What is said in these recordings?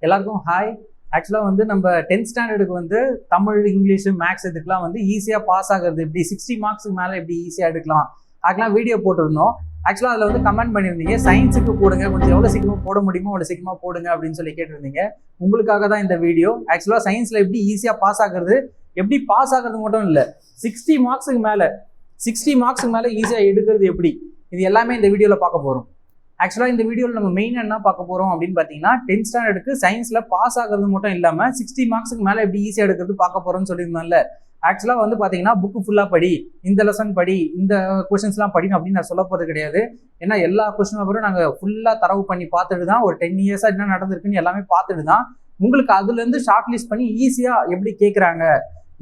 எல்லாருக்கும் ஹாய். ஆக்சுவலாக வந்து நம்ம 10th ஸ்டாண்டர்டுக்கு வந்து தமிழ், இங்கிலீஷ், மேக்ஸ் இதுக்கெலாம் வந்து ஈஸியாக பாஸ் ஆகிறது எப்படி 60 மார்க்ஸுக்கு மேலே எப்படி ஈஸியாக எடுக்கலாம் அதுக்கெலாம் வீடியோ போட்டிருந்தோம். ஆக்சுவலாக அதில் வந்து கமெண்ட் பண்ணியிருந்தீங்க, சயின்ஸுக்கு போடுங்க, கொஞ்சம் எவ்வளோ சீக்கிரமாக போட முடியுமோ அவ்வளோ சீக்கிரமாக போடுங்க அப்படின்னு சொல்லி கேட்டிருந்தீங்க. உங்களுக்காக தான் இந்த வீடியோ. ஆக்சுவலாக சயின்ஸில் எப்படி ஈஸியாக பாஸ் ஆகிறது, எப்படி பாஸ் ஆகிறது மட்டும் இல்லை, 60 மார்க்ஸுக்கு மேலே ஈஸியாக எடுக்கிறது எப்படி, இது எல்லாமே இந்த வீடியோவில் பார்க்க போகிறோம். ஆக்சுவலாக இந்த வீடியோவில் நம்ம மெயின் என்ன பார்க்க போகிறோம் அப்படின்னு பார்த்தீங்கன்னா, 10th ஸ்டாண்டர்டுக்கு சயின்ஸில் பாஸ் ஆகிறது மட்டும் இல்லாமல் 60 மார்க்ஸுக்கு மேலே எப்படி ஈஸியாக எடுக்கிறது பார்க்க போகிறோம்னு சொல்லியிருந்தோம்ல. ஆக்சுவலாக வந்து பார்த்தீங்கன்னா, புக்கு ஃபுல்லாக படி, இந்த லெசன் படி, இந்த கொஷின்ஸ்லாம் படிக்கணும் அப்படின்னு நான் சொல்ல போகிறது கிடையாது. ஏன்னா எல்லா கொஷின் பேப்பரும் நாங்கள் ஃபுல்லாக தரவு பண்ணி பார்த்துட்டு தான், ஒரு 10 இயர்ஸாக என்ன நடந்திருக்குன்னு எல்லாமே பார்த்துட்டு தான் உங்களுக்கு அதுலேருந்து ஷார்ட் லிஸ்ட் பண்ணி ஈஸியாக எப்படி கேட்குறாங்க,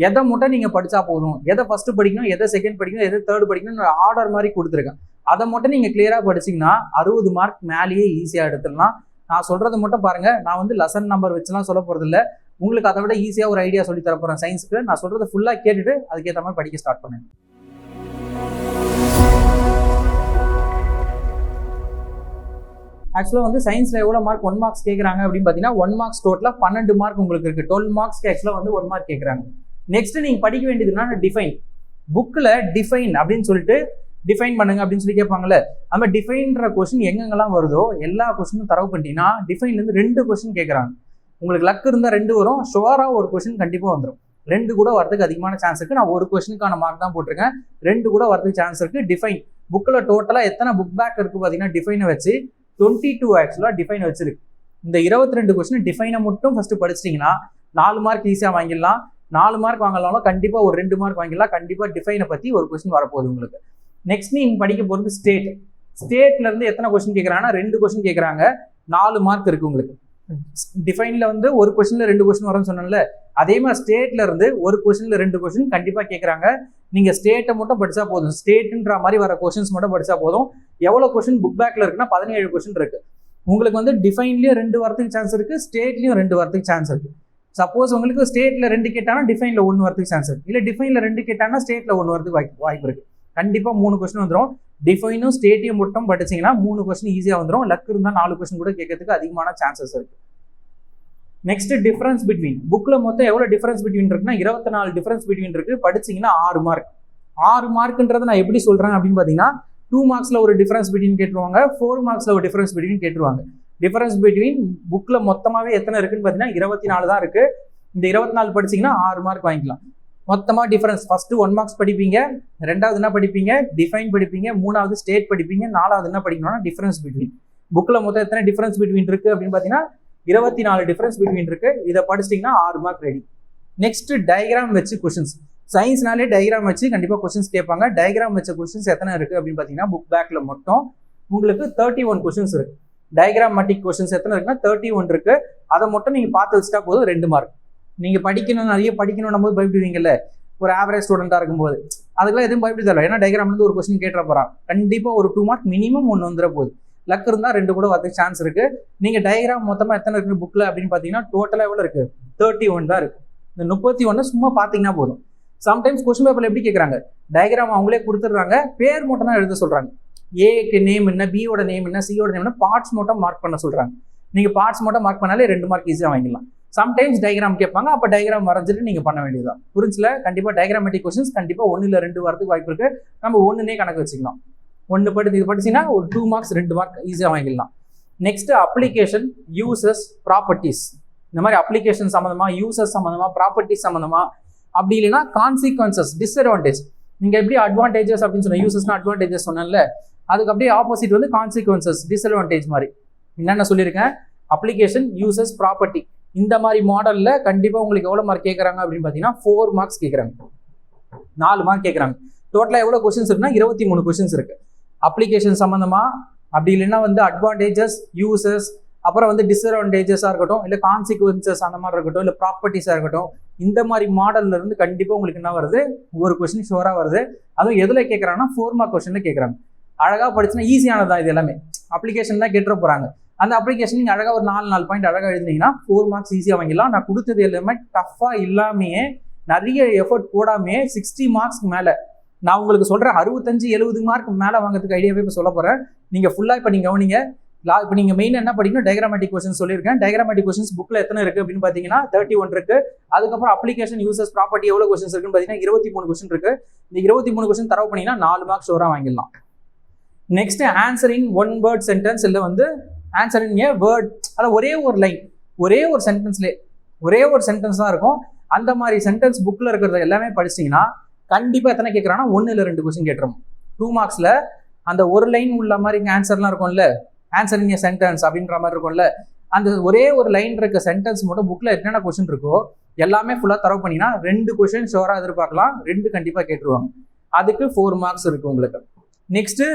எதை மட்டும் நீங்கள் படித்தா போதும், எதை ஃபஸ்ட்டு படிக்கணும், எதை செகண்ட் படிக்கணும், எதை தேர்ட் படிக்கணும்னு ஆர்டர் மாதிரி கொடுத்துருக்கேன். அதை மட்டும் நீங்கள் கிளியராக படிச்சிங்கன்னா 60 மார்க் மேலேயே ஈஸியாக எடுத்துடலாம். நான் சொல்கிறத மட்டும் பாருங்கள். நான் வந்து லெசன் நம்பர் வச்சுலாம் சொல்ல போகிறது இல்லை. உங்களுக்கு அதை விட ஈஸியாக ஒரு ஐடியா சொல்லி தரப்போகிறேன் சயின்ஸுக்கு. நான் சொல்கிறத ஃபுல்லாக கேட்டுட்டு அதுக்கேற்ற மாதிரி படிக்க ஸ்டார்ட் பண்ணுங்க. ஆக்சுவலாக வந்து சயின்ஸில் எவ்வளோ மார்க் 1 மார்க்ஸ் கேட்குறாங்க அப்படின்னு பார்த்தீங்கன்னா, 1 மார்க்ஸ் டோட்டலாக 12 மார்க் உங்களுக்கு இருக்குது. 12 மார்க்ஸ்க்கு ஆக்சுவலாக வந்து 1 மார்க் கேட்குறாங்க. நெக்ஸ்ட் நீங்கள் படிக்க வேண்டியதுன்னா டிஃபைன். புக்கில் டிஃபைன் அப்படின்னு சொல்லிட்டு டிஃபைன் பண்ணுங்க அப்படின்னு சொல்லி கேட்பாங்கல்ல. நம்ம டிஃபைன்ற கொஸ்டின் எங்கெங்கெல்லாம் வருதோ எல்லா கொஸ்டினும் தரவு பண்ணிட்டீங்கன்னா, டிஃபைன்லேருந்து 2 கொஸ்டின் கேட்குறாங்க. உங்களுக்கு லக் இருந்தால் 2 வரும், ஷுவராக ஒரு கொஸ்டின் கண்டிப்பாக வந்துடும். 2 கூட வரதுக்கு அதிகமான சான்ஸ் இருக்குது. நான் ஒரு கொஸ்டினுக்கான மார்க் தான் போட்டிருக்கேன். 2 கூட வரதுக்கு சான்ஸ் இருக்குது. டிஃபைன் புக்கில் டோட்டலாக எத்தனை புக் பேக் இருக்குது பார்த்தீங்கன்னா, டிஃபைனை வச்சு 22 ஆக்சுவலாக டிஃபைன் வச்சிருக்கு. இந்த 22 கொஸ்டின் டிஃபைனை மட்டும் ஃபஸ்ட்டு படிச்சிட்டிங்கன்னா 4 மார்க் ஈஸியாக வாங்கிடலாம். 4 மார்க் வாங்கலாம்னா கண்டிப்பாக ஒரு 2 மார்க் வாங்கிடலாம். கண்டிப்பாக டிஃபைனை பற்றி ஒரு கொஸ்டின் வரப்போகுது உங்களுக்கு. நெக்ஸ்ட் நீங்கள் படிக்க போகிறது ஸ்டேட்லேருந்து எத்தனை கொஸ்டின் கேட்குறாங்கன்னா 2 கொஸ்டின் கேட்குறாங்க. 4 மார்க் இருக்குது உங்களுக்கு. டிஃபைனில் வந்து ஒரு கொஸ்டினில் 2 கொஸ்டின் வரும்னு சொன்னேன்ல, அதே மாதிரி ஸ்டேட்ல இருந்து ஒரு கொஸ்டினில் 2 கொஸ்டின் கண்டிப்பாக கேட்குறாங்க. நீங்கள் ஸ்டேட்டை மட்டும் படித்தா போதும், ஸ்டேட்டுன்ற மாதிரி வர கொஸ்டின்ஸ் மட்டும் படித்தா போதும். எவ்வளோ கொஸ்டின் புக் பேக்கில் இருக்குன்னா 17 கொஸ்டின் இருக்குது. உங்களுக்கு வந்து டிஃபைன்லேயும் 2 வரதுக்கு சான்ஸ் இருக்குது, ஸ்டேட்லேயும் 2 வரதுக்கு சான்ஸ் இருக்குது. சப்போஸ் உங்களுக்கு ஸ்டேட்டில் 2 கேட்டாங்கன்னா டிஃபைனில் 1 வரதுக்கு சான்ஸ் இருக்குது. இல்லை டிஃபைனில் 2 கேட்டாங்கன்னா ஸ்டேட்டில் 1 வரதுக்கு வாய்ப்பு இருக்குது. கண்டிப்பாக 3 கொஸ்டின் வந்துடும். டிஃபைனும் ஸ்டேட்டையும் மட்டும் படிச்சிங்கன்னா 3 கொஸ்டின் ஈஸியாக வந்துடும். லக் இருந்தால் 4 கொஸ்டின் கூட கேட்கறதுக்கு அதிகமான சான்சஸ் இருக்குது. Next difference between. புக்கில் மொத்தம் எவ்வளோ டிஃபரன்ஸ் பிட்வீன் இருக்குன்னா 24 டிஃபரன்ஸ் பிட்வீன் இருக்குது. படிச்சிங்கன்னா 6 மார்க். 6 மார்க்குன்றதை நான் எப்படி சொல்கிறேன் அப்படின்னு பார்த்தீங்கன்னா, 2 மார்க்ஸில் ஒரு டிஃபரன்ஸ் பிட்வீன் கேட்டுருவாங்க, 4 மார்க்ஸில் ஒரு டிஃபரன்ஸ் பிட்வீன் கேட்டுருவாங்க. டிஃபரன்ஸ் பிட்வீன் புக்கில் மொத்தமாகவே எத்தனை இருக்குன்னு பார்த்தீங்கன்னா 24 தான் இருக்குது. இந்த 24 படிச்சிங்கன்னா 6 மார்க் வாங்கிக்கலாம். மொத்தமாக டிஃபரன்ஸ் ஃபஸ்ட்டு 1 மார்க்ஸ் படிப்பீங்க, 2வது என்ன படிப்பீங்க, டிஃபைன் படிப்பீங்க, 3வது ஸ்டேட் படிப்பீங்க, 4வது என்ன படிக்கணும்னா டிஃபரன்ஸ் பிட்வீன். புக்கில் மொத்தம் எத்தனை டிஃபரன்ஸ் பிட்வீன் இருக்குது அப்படின்னு பார்த்தீங்கன்னா 24 டிஃபரன்ஸ் பிட்வீன் இருக்குது. இதை படிச்சிட்டிங்கன்னா 6 மார்க் ரெடி. நெக்ஸ்ட் டயக்ராம் வச்சு கொஷின்ஸ். சயின்ஸ்னாலே டயக்ராம் வச்சு கண்டிப்பாக கொஷின்ஸ் கேட்பாங்க. டயக்ராம் வச்ச கொஷின்ஸ் எத்தனை இருக்குது அப்படின்னு பார்த்தீங்கன்னா, புக் பேக்கில் மட்டும் உங்களுக்கு 31 கொஷின்ஸ் இருக்குது. டயக்ராம் மட்டிக் கொஷின்ஸ் எத்தனை இருக்குன்னா 31 இருக்குது. அதை மட்டும் நீங்கள் பார்த்து வச்சுட்டா போதும், 2 மார்க். நீங்கள் படிக்கணும், நிறைய படிக்கணும் போது பயப்படுவீங்கல்ல, ஒரு ஆவரேஜ் ஸ்டூடெண்ட்டாக இருக்கும்போது அதுக்கெல்லாம் எதுவும் பயப்பட தேவை. ஏன்னா டயக்ராம்லேருந்து ஒரு கொஸ்டின் கேட்டுற போகிறான், கண்டிப்பாக ஒரு 2 மார்க் மினிமம் 1 வந்துட போகுது. லக் இருந்தால் 2 கூட வரதுக்கு சான்ஸ் இருக்குது. நீங்கள் டயக்ராம் மொத்தமாக எத்தனை இருக்குது புக்கில் அப்படின்னு பார்த்தீங்கன்னா, டோட்டலாக எவ்வளோ இருக்குது, 31 தான் இருக்குது. இந்த 31 சும்மா பார்த்தீங்கன்னா போதும். சம்டைம்ஸ் கொஸ்டின் பேப்பரில் எப்படி கேட்குறாங்க, டயக்ராம் அவங்களே கொடுத்துட்றாங்க, பேர் மட்டும் தான் எழுத சொல்கிறாங்க. ஏக்கு நேம் என்ன, பியோட நேம் என்ன, சியோட நேம் என்ன, பார்ட்ஸ் மட்டும் மார்க் பண்ண சொல்கிறாங்க. நீங்கள் பார்ட்ஸ் மட்டும் மார்க் பண்ணாலே 2 மார்க் ஈஸியாக வாங்கிடலாம். சம்டைம்ஸ் டயக்ராம் கேட்பாங்க, அப்போ டயக்ராம் வரைஞ்சிட்டு நீங்கள் பண்ண வேண்டியதுதான். புரிஞ்சில? கண்டிப்பாக டயக்ராமேட்டிக் கொஸ்டின்ஸ் கண்டிப்பாக 1 இல்லை 2 வரதுக்கு வாய்ப்பு இருக்குது. நம்ம 1னே கணக்கு வச்சுக்கலாம். 1 இது படிச்சிங்கன்னா ஒரு 2 மார்க்ஸ் 2 மார்க் ஈஸியாக வாங்கிடலாம். Next application, uses, properties. இந்த மாதிரி அப்ளிகேஷன் சம்மந்தமாக, யூசஸ் சம்மந்தமாக, ப்ராப்பர்ட்டிஸ் சம்மந்தமாக, அப்படி இல்லைன்னா கான்சிக்வன்சஸ், டிஸ்அட்வான்டேஜ். நீங்கள் எப்படி அட்வான்டேஜஸ் அப்படின்னு சொன்ன, யூசஸ்னா அட்வான்டேஜஸ் சொன்னேன்ல, அதுக்கு அப்படியே ஆப்போசிட் வந்து கான்சிக்வன்சஸ், டிஸ்அட்வான்டேஜ் மாதிரி. என்னென்ன சொல்லியிருக்கேன், அப்ளிகேஷன், யூசஸ், ப்ராப்பர்ட்டி. இந்த மாதிரி மாடலில் கண்டிப்பாக உங்களுக்கு எவ்வளோ மார்க் கேட்குறாங்க அப்படின்னு பார்த்தீங்கன்னா 4 மார்க்ஸ் கேட்குறாங்க, 4 மார்க் கேட்குறாங்க. டோட்டலாக எவ்வளோ கொஸ்டின்ஸ் இருக்குன்னா 23 கொஸ்டின்ஸ் இருக்குது. அப்ளிகேஷன் சம்மந்தமாக, அப்படி இல்லைன்னா வந்து அட்வான்டேஜஸ், யூசஸ், அப்புறம் வந்து டிஸ்அட்வான்டேஜஸாக இருக்கட்டும், இல்லை கான்சிக்வன்சஸ் அந்த மாதிரி இருக்கட்டும், இல்லை ப்ராப்பர்ட்டிஸாக இருக்கட்டும், இந்த மாதிரி மாடலில் இருந்து கண்டிப்பாக உங்களுக்கு என்ன வருது, ஒரு கொஸ்டின் ஷோராக வருது. அதுவும் எதில் கேட்குறாங்கன்னா 4 மார்க் கொஸ்டினில் கேட்குறாங்க. அழகாக படிச்சுன்னா ஈஸியானதான் இது எல்லாமே. அப்ளிகேஷன் தான் கேட்டுற போகிறாங்க. அந்த அப்ளிகேஷன் நீங்கள் அழகாக ஒரு 4 பாயிண்ட் அழகாக எழுதிங்கன்னா 4 மார்க்ஸ் ஈஸியாக வாங்கிடலாம். நான் கொடுத்தது எல்லாமே டஃப்பாக இல்லாமையே, நிறைய எஃபர்ட் போடாமையே 60 மார்க்ஸ்க்கு மேலே நான் உங்களுக்கு சொல்கிறேன். 65-70 மார்க் மேலே வாங்கிறதுக்கு ஐடியாவே இப்போ சொல்ல போகிறேன். நீங்கள் ஃபுல்லாக இப்போ நீங்கள் கவனிங்க. இப்போ நீங்கள் மெயின் என்ன படிக்கணும், டயக்ராமேட்டிக் கொஸ்டின்ஸ் சொல்லியிருக்கேன். டயக்ராமேட்டிக் கொஸ்டின்ஸ் புக்கில் எத்தனை இருக்குது அப்படின்னு பார்த்தீங்கன்னா 31 இருக்கு. அதுக்கப்புறம் அப்ளிகேஷன் யூசர்ஸ் ப்ராப்பர்ட்டி எவ்வளோ கொஸ்டின்ஸ் இருக்குன்னு பார்த்தீங்கன்னா 23 கொஸ்டின் இருக்கு. இந்த 23 கொஸ்டின் தரவு பண்ணிங்கன்னா 4 மார்க்ஸ் ஷோராக வாங்கிடலாம். Next answering one word sentence, இல்லை வந்து ஆன்சரிங் ஏ வேர்ட், அதாவது ஒரே ஒரு லைன், ஒரே ஒரு சென்டென்ஸ்லேயே ஒரே ஒரு சென்டென்ஸ் தான் இருக்கும். அந்த மாதிரி சென்டென்ஸ் புக்கில் இருக்கிறத எல்லாமே படிச்சிட்டிங்கன்னா கண்டிப்பாக எத்தனை கேட்குறாங்கன்னா 1 இல்லை 2 கொஸ்டின் கேட்டுரும். 2 மார்க்ஸில் அந்த ஒரு லைன் உள்ள மாதிரி ஆன்சர்லாம் இருக்கும்ல, ஆன்சரிங் ஏ சென்டென்ஸ் அப்படின்ற மாதிரி இருக்கும்ல, அந்த ஒரே ஒரு லைன் இருக்க சென்டென்ஸ் மட்டும் புக்கில் என்னென்ன கொஸ்டின் இருக்கோ எல்லாமே ஃபுல்லாக தரவு பண்ணிங்கன்னா 2 கொஸ்டின் ஷோராக எதிர்பார்க்கலாம். 2 கண்டிப்பாக கேட்டுருவாங்க. அதுக்கு 4 மார்க்ஸ் இருக்குது உங்களுக்கு. நெக்ஸ்ட்டு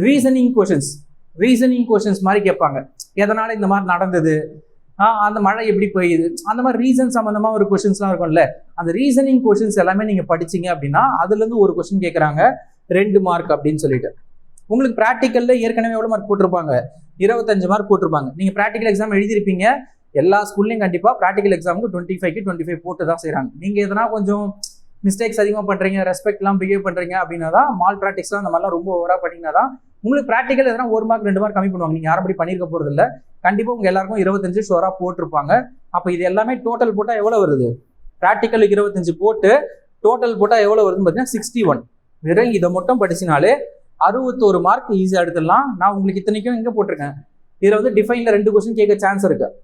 ரீசனிங் கொஸ்டின்ஸ் மாதிரி கேட்பாங்க. எதனால இந்த மாதிரி நடந்தது, அந்த மழை எப்படி பெய்யுது, அந்த மாதிரி ரீசன் சம்மந்தமாக ஒரு கொஸ்டின்ஸ்லாம் இருக்கும்ல, அந்த ரீசனிங் கொஸ்டின்ஸ் எல்லாமே நீங்கள் படிச்சிங்க அப்படின்னா அதுலேருந்து ஒரு கொஸ்டின் கேட்குறாங்க 2 மார்க் அப்படின்னு சொல்லிட்டு. உங்களுக்கு ப்ராக்டிக்கலில் ஏற்கனவே எவ்வளோ மார்க் போட்டிருப்பாங்க, 25 மார்க் போட்டிருப்பாங்க. நீங்கள் ப்ராக்டிக்கல் எக்ஸாம் எழுதியிருப்பீங்க. எல்லா ஸ்கூல்லையும் கண்டிப்பாக ப்ராக்டிக்கல் எக்ஸாமுக்கு 25 போட்டு தான் செய்கிறாங்க. நீங்கள் எதனா கொஞ்சம் மிஸ்டேக்ஸ் அதிகமாக பண்ணுறீங்க, ரெஸ்பெக்ட்லாம் பிஹேவ் பண்ணுறீங்க அப்படின்னா தான், மால் ப்ராக்டிக்ஸ்லாம் அந்த மாதிரிலாம் ரொம்ப ஓவராக பண்ணிங்கன்னா தான் உங்களுக்கு ப்ராக்டிக்கல் எதனா 1 மார்க் 2 மார்க் கம்மி பண்ணுவாங்க. நீங்கள் யாரும் அப்படி பண்ணியிருக்க போகிறது இல்லை. கண்டிப்பாக உங்கள் எல்லாருக்கும் 25 ஷோராக போட்டிருப்பாங்க. அப்போ இது எல்லாமே டோட்டல் போட்டால் எவ்வளோ வருது, ப்ராக்டிக்கலுக்கு 25 போட்டு டோட்டல் போட்டால் எவ்வளோ வருதுன்னு பார்த்தீங்கன்னா 61. வெறும் இதை மட்டும் படிச்சினாலே 61 மார்க் ஈஸியாக எடுத்துடலாம். நான் உங்களுக்கு இத்தனைக்கும் எங்கே போட்டிருக்கேன், இதில் வந்து டிஃபைனில் 2 கொஸ்டின் கேட்க சான்ஸ் இருக்குது.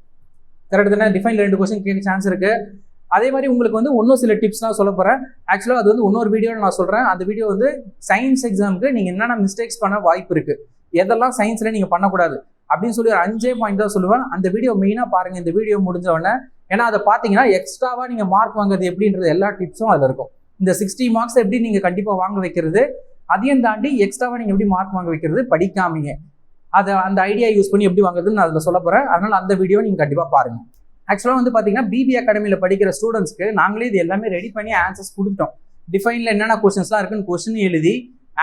கரெக்ட் தானே, டிஃபைனில் 2 கொஸ்டின் கேட்க சான்ஸ் இருக்குது. அதே மாதிரி உங்களுக்கு வந்து இன்னும் சில டிப்ஸ்லாம் சொல்ல போகிறேன். ஆக்சுவலாக அது வந்து இன்னொரு வீடியோவில் நான் சொல்கிறேன். அந்த வீடியோ வந்து சயின்ஸ் எக்ஸாமுக்கு நீங்கள் என்னென்ன மிஸ்டேக்ஸ் பண்ண வாய்ப்பு இருக்குது, எதெல்லாம் சயின்ஸில் நீங்கள் பண்ணக்கூடாது அப்படின்னு சொல்லி ஒரு 5 பாயிண்ட் தான் சொல்லுவேன். அந்த வீடியோ மெயினாக பாருங்கள் இந்த வீடியோ முடிஞ்சவொடனே. ஏன்னா அதை பார்த்தீங்கன்னா எக்ஸ்ட்ராவாக நீங்கள் மார்க் வாங்குறது எப்படின்றது எல்லா டிப்ஸும் அதில் இருக்கும். இந்த 60 மார்க்ஸ் எப்படி நீங்கள் கண்டிப்பாக வாங்க வைக்கிறது, அதையும் தாண்டி எக்ஸ்ட்ராவாக நீங்கள் எப்படி மார்க் வாங்க வைக்கிறது படிக்காமீங்க, அதை அந்த ஐடியா யூஸ் பண்ணி எப்படி வாங்குறதுன்னு நான் அதில் சொல்ல போகிறேன். அதனால் அந்த வீடியோ நீங்கள் கண்டிப்பாக பாருங்கள். ஆக்சுவலாக வந்து பார்த்தீங்கன்னா பிபி அகாடமியில் படிக்கிற ஸ்டூடெண்ட்ஸ்க்கு நாங்களே இது எல்லாமே ரெடி பண்ணி ஆன்சர்ஸ் கொடுத்துட்டோம். டிஃபைனில் என்னென்ன கொஸ்டின்ஸ்லாம் இருக்குன்னு கொஸ்டின் எழுதி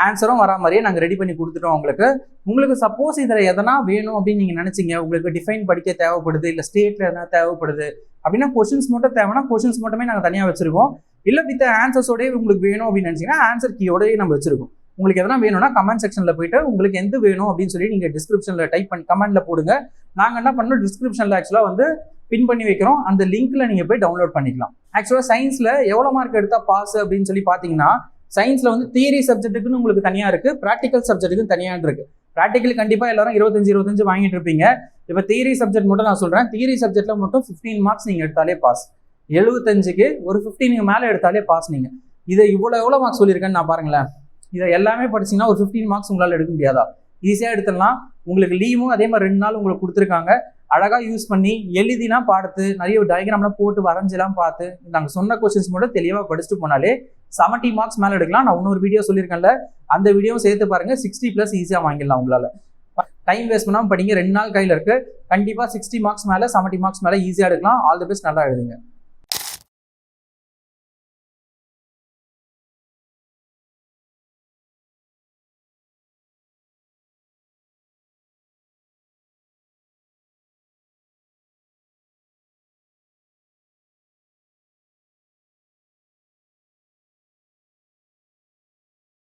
ஆன்சரும் வரா மாதிரியே நாங்கள் ரெடி பண்ணி கொடுத்துட்டோம் உங்களுக்கு. சப்போஸ் இதில் எதனா வேணும் அப்படின்னு நீங்கள் நினச்சிங்க, உங்களுக்கு டிஃபைன் படிக்க தேவைப்படுது, இல்லை ஸ்டேட்டில் எதனா தேவைப்படுது அப்படின்னா கொஸ்டின்ஸ் மட்டும் தேவைன்னா கொஸ்டின்ஸ் மட்டுமே நாங்கள் தனியாக வச்சுருக்கோம். இல்லை வித் ஆன்சர்ஸோடய உங்களுக்கு வேணும் அப்படின்னு நினச்சிங்கன்னா ஆன்சர் கீயோடய நம்ம வச்சுருக்கோம். உங்களுக்கு எதனா வேணும்னா கமெண்ட் செக்ஷனில் போயிட்டு உங்களுக்கு எந்த வேணும் அப்படின்னு சொல்லி நீங்கள் டிஸ்கிரிப்ஷனில் டைப் பண்ணி கமெண்ட்டில் போடுங்க. நாங்கள் என்ன பண்ணோம், டிஸ்கிரிப்ஷனில் ஆக்சுவலாக வந்து பின் பண்ணி வைக்கிறோம். அந்த லிங்க்ல நீங்கள் போய் டவுன்லோட் பண்ணிக்கலாம். ஆக்சுவலாக சயின்ஸில் எவ்வளோ மார்க் எடுத்தால் பாஸ் அப்படின்னு சொல்லி பார்த்தீங்கன்னா, சயின்ஸில் வந்து தியரி சப்ஜெக்ட்டுக்குன்னு உங்களுக்கு தனியாக இருக்குது, ப்ராக்டிக்கல் சப்ஜெக்ட்டுக்கு தனியாக இருக்குது. ப்ராக்டிக்கல் கண்டிப்பாக எல்லாரும் 25 வாங்கிட்டு இருப்பீங்க. இப்போ தியரி சப்ஜெக்ட் மட்டும் நான் சொல்கிறேன். தியரி சப்ஜெக்ட்டில் மட்டும் 15 மார்க்ஸ் நீங்கள் எடுத்தாலே பாஸ். 75க்கு ஒரு 15 மேலே எடுத்தாலே பாஸ். நீங்கள் இதை எவ்வளோ மார்க்ஸ் சொல்லியிருக்கேன்னு நான் பாருங்களேன். இதை எல்லாமே படிச்சிங்கன்னா ஒரு 15 மார்க்ஸ் உங்களால் எடுக்க முடியாதா? ஈஸியாக எடுத்துடலாம். உங்களுக்கு லீவும் அதே மாதிரி 2 நாள் உங்களுக்கு கொடுத்துருக்காங்க. அழகாக யூஸ் பண்ணி எழுதினா பார்த்து நிறைய டயக்ராம்லாம் போட்டு வரைஞ்செல்லாம் பார்த்து நாங்கள் சொன்ன கொஸ்டின்ஸ் மட்டும் தெளிவாக படிச்சுட்டு போனாலே 70 மார்க்ஸ் மேலே எடுக்கலாம். நான் இன்னொரு வீடியோ சொல்லியிருக்கேன்ல, அந்த வீடியோவும் சேர்த்து பாருங்கள். 60+ ஈஸியாக வாங்கிடலாம் உங்களால். டைம் வேஸ்ட் பண்ணாமல் படிங்க. 2 நாள் கையில் இருக்குது. கண்டிப்பாக 60 மார்க்ஸ் மேலே 70 மார்க்ஸ் மேலே ஈஸியாக எடுக்கலாம். ஆல் தி பெஸ்ட், நல்லா எழுதுங்க.